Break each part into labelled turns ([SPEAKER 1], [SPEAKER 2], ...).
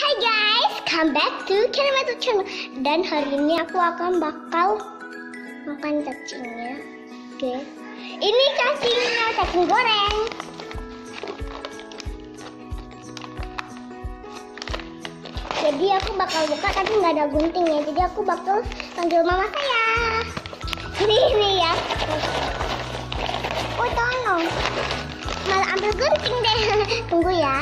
[SPEAKER 1] Hai guys, come back to Kinemato Channel. Dan hari ini aku akan bakal makan cacingnya. Oke. Ini cacingnya, cacing goreng. Jadi aku bakal buka tapi nggak ada guntingnya. Jadi aku bakal panggil mama saya. Ini ya. Oh tolong. Malah ambil gunting deh. Tunggu ya.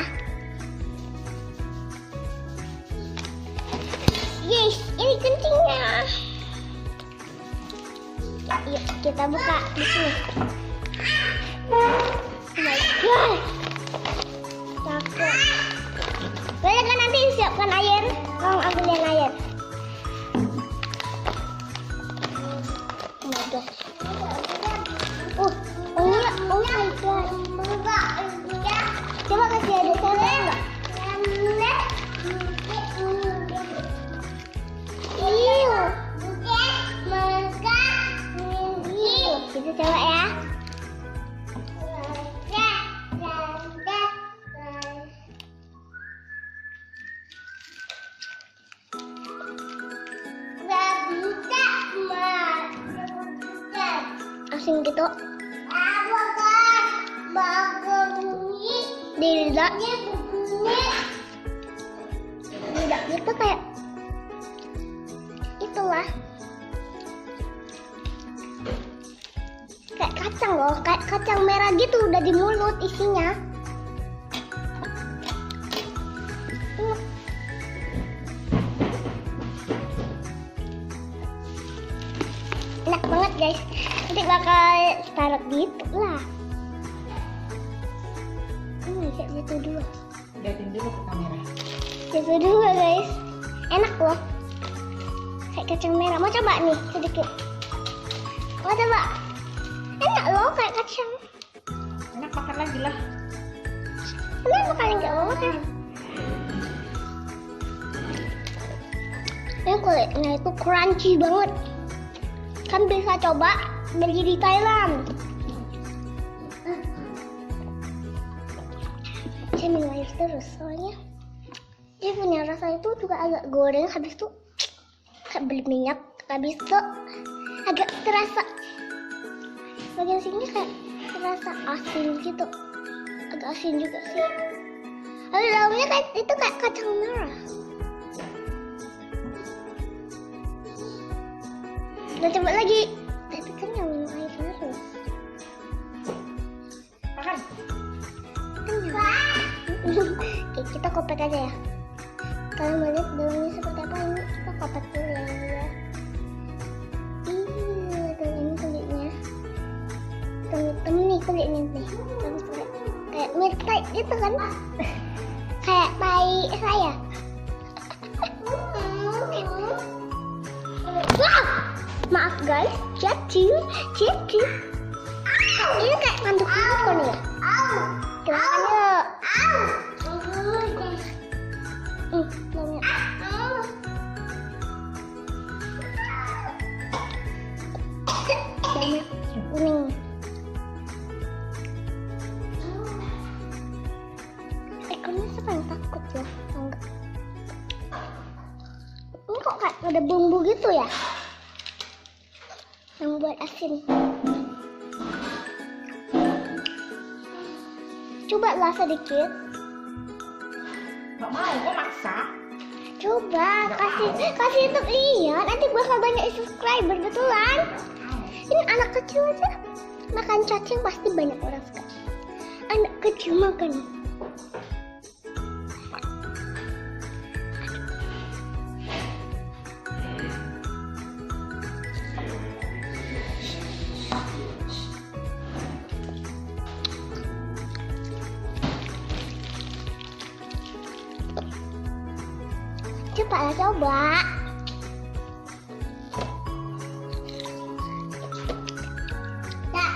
[SPEAKER 1] Yes, ini guntingnya. Yuk kita buka di sini. Oh my god. Takut. Boleh kan nanti siapkan air? Tolong ambilin air. Oh my god. Oh my god. Coba kasih adik saya enggak? Kita coba ya. Asin gitu. Lidahnya itu kayak itulah. Kayak kacang loh, kayak kacang merah gitu udah di mulut isinya. Enak banget guys. Nanti bakal taruh gitu lah. Satu dua.
[SPEAKER 2] Liatin dulu ke kamera.
[SPEAKER 1] Satu dua guys. Enak loh. Kayak kacang merah. Mau coba nih sedikit. Mau coba. Enak loh kayak kacang.
[SPEAKER 2] Enak, makan lagi lah.
[SPEAKER 1] Enak makan nggak mau makan. Ini kulitnya itu crunchy banget. Kan bisa coba beli di Thailand. Saya minum air terus soalnya dia punya rasa itu juga agak goreng, habis itu kayak beli minyak, habis itu agak terasa bagian sini kayak terasa asin gitu, agak asin juga sih. Lalu dalamnya kayak itu kayak kacang merah. Kita coba lagi. Tapi kan yang minum air terus.
[SPEAKER 2] Makan.
[SPEAKER 1] Oke, kita kopek aja ya. Kalian mau lihat dalamnya seperti apa? Ini kita kopek dulu ya. Tuh ini kulitnya. Hitam nih kulitnya nih. Kayak mirip tai gitu kan? Kayak tai saya. Wah! Maaf guys, cacing. Ini kayak ngantuk banget kan ya? Kita makan yuk. Banyak. Banyak kuning. Ekornya siapa yang takut ya? Enggak. Ini kok kayak ada bumbu gitu ya? Yang buat asin. Coba lah sedikit.
[SPEAKER 2] Gak mau, kok maksa?
[SPEAKER 1] Coba kasih untuk lihat, nanti bakal banyak subscriber betulan. Ini anak kecil aja makan cacing pasti banyak orang suka. Anak kecil makan. Coba. Nah.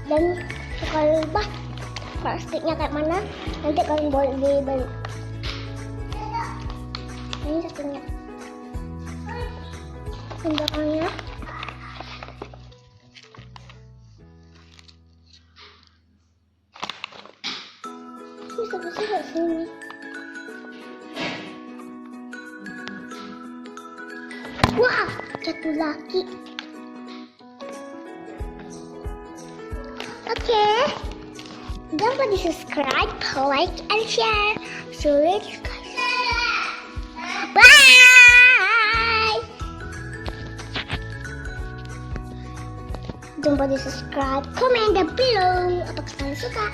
[SPEAKER 1] Dan sekali lupa plastiknya kayak mana nanti kalian boleh beli. Ini satunya. Yang belakangnya. Bisa nggak sini? Wah, jatuh lagi. Oke. Jangan lupa di subscribe, like, and share. So let's go. Bye. Jangan lupa di subscribe, comment down below. Apakah kalian suka?